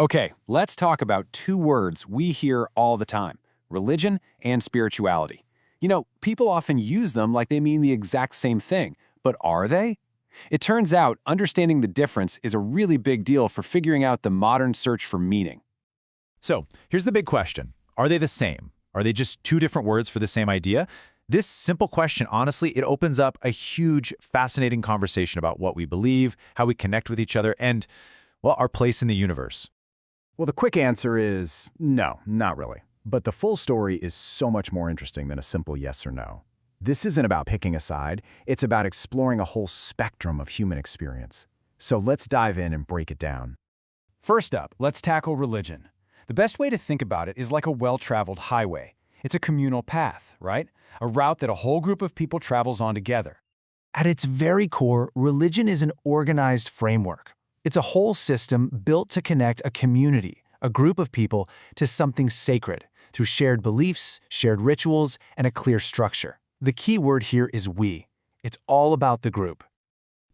Okay, let's talk about two words we hear all the time: religion and spirituality. People often use them like they mean the exact same thing, but are they? It turns out understanding the difference is a really big deal for figuring out the modern search for meaning. So, here's the big question. Are they the same? Are they just two different words for the same idea? This simple question, honestly, it opens up a huge, fascinating conversation about what we believe, how we connect with each other, and, well, our place in the universe. Well, the quick answer is no, not really. But the full story is so much more interesting than a simple yes or no. This isn't about picking a side, it's about exploring a whole spectrum of human experience. So let's dive in and break it down. First up, let's tackle religion. The best way to think about it is like a well-traveled highway. It's a communal path, right? A route that a whole group of people travels on together. At its very core, religion is an organized framework. It's a whole system built to connect a community, a group of people, to something sacred, through shared beliefs, shared rituals, and a clear structure. The key word here is we. It's all about the group.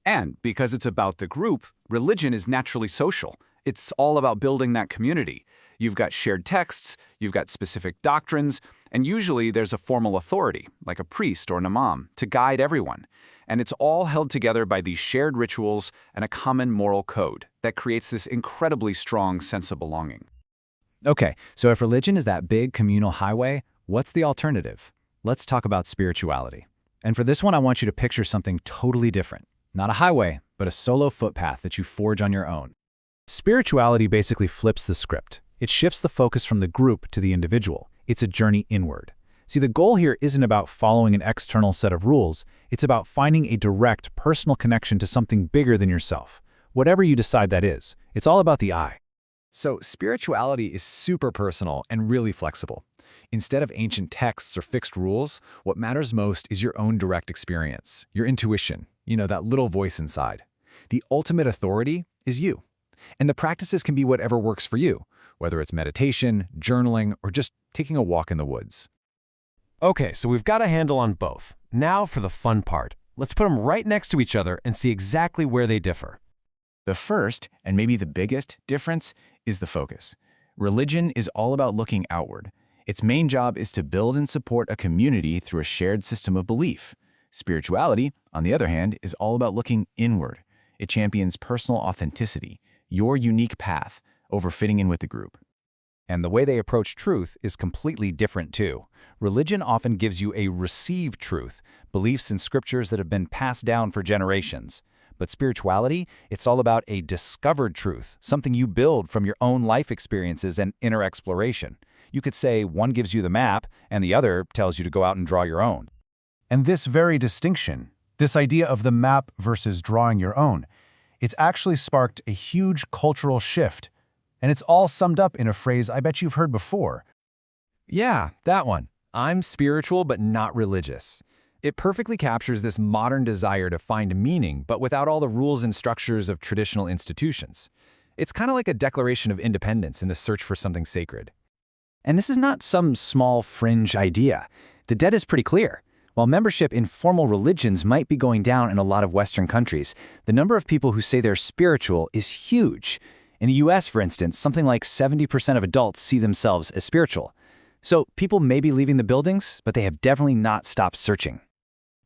And because it's about the group, religion is naturally social. It's all about building that community. You've got shared texts, you've got specific doctrines, and usually there's a formal authority, like a priest or an imam, to guide everyone. And it's all held together by these shared rituals and a common moral code that creates this incredibly strong sense of belonging. Okay, so if religion is that big communal highway, what's the alternative? Let's talk about spirituality. And for this one, I want you to picture something totally different. Not a highway, but a solo footpath that you forge on your own. Spirituality basically flips the script. It shifts the focus from the group to the individual. It's a journey inward. See, the goal here isn't about following an external set of rules. It's about finding a direct, personal connection to something bigger than yourself. Whatever you decide that is, it's all about the I. So spirituality is super personal and really flexible. Instead of ancient texts or fixed rules, what matters most is your own direct experience, your intuition, that little voice inside. The ultimate authority is you. And the practices can be whatever works for you, whether it's meditation, journaling, or just taking a walk in the woods. Okay, so we've got a handle on both. Now for the fun part. Let's put them right next to each other and see exactly where they differ. The first, and maybe the biggest, difference is the focus. Religion is all about looking outward. Its main job is to build and support a community through a shared system of belief. Spirituality, on the other hand, is all about looking inward. It champions personal authenticity, your unique path, over fitting in with the group. And the way they approach truth is completely different too. Religion often gives you a received truth, beliefs and scriptures that have been passed down for generations. But spirituality, it's all about a discovered truth, something you build from your own life experiences and inner exploration. You could say one gives you the map and the other tells you to go out and draw your own. And this very distinction, this idea of the map versus drawing your own, it's actually sparked a huge cultural shift. And it's all summed up in a phrase I bet you've heard before. Yeah, that one. I'm spiritual but not religious. It perfectly captures this modern desire to find meaning, but without all the rules and structures of traditional institutions. It's kind of like a declaration of independence in the search for something sacred. And this is not some small fringe idea. The data is pretty clear. While membership in formal religions might be going down in a lot of Western countries, the number of people who say they're spiritual is huge. In the US, for instance, something like 70% of adults see themselves as spiritual. So people may be leaving the buildings, but they have definitely not stopped searching.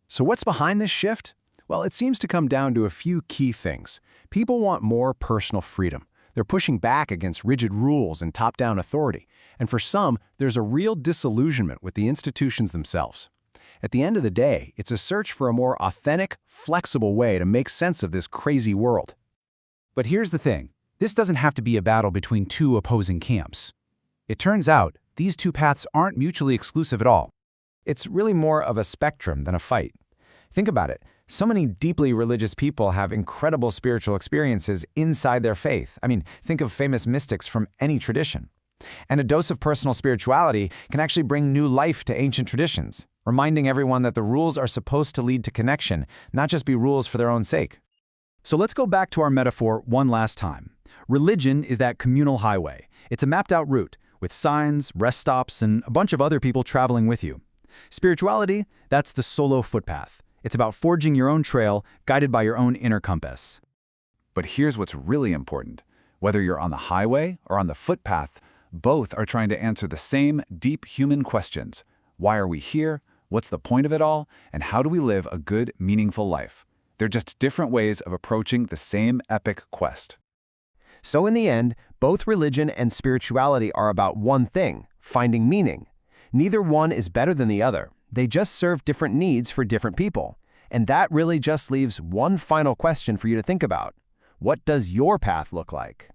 So what's behind this shift? Well, it seems to come down to a few key things. People want more personal freedom. They're pushing back against rigid rules and top-down authority. And for some, there's a real disillusionment with the institutions themselves. At the end of the day, it's a search for a more authentic, flexible way to make sense of this crazy world. But here's the thing. This doesn't have to be a battle between two opposing camps. It turns out, these two paths aren't mutually exclusive at all. It's really more of a spectrum than a fight. Think about it. So many deeply religious people have incredible spiritual experiences inside their faith. I mean, think of famous mystics from any tradition. And a dose of personal spirituality can actually bring new life to ancient traditions, reminding everyone that the rules are supposed to lead to connection, not just be rules for their own sake. So let's go back to our metaphor one last time. Religion is that communal highway. It's a mapped-out route with signs, rest stops, and a bunch of other people traveling with you. Spirituality, that's the solo footpath. It's about forging your own trail, guided by your own inner compass. But here's what's really important. Whether you're on the highway or on the footpath, both are trying to answer the same deep human questions. Why are we here? What's the point of it all? And how do we live a good, meaningful life? They're just different ways of approaching the same epic quest. So in the end, both religion and spirituality are about one thing: finding meaning. Neither one is better than the other. They just serve different needs for different people. And that really just leaves one final question for you to think about. What does your path look like?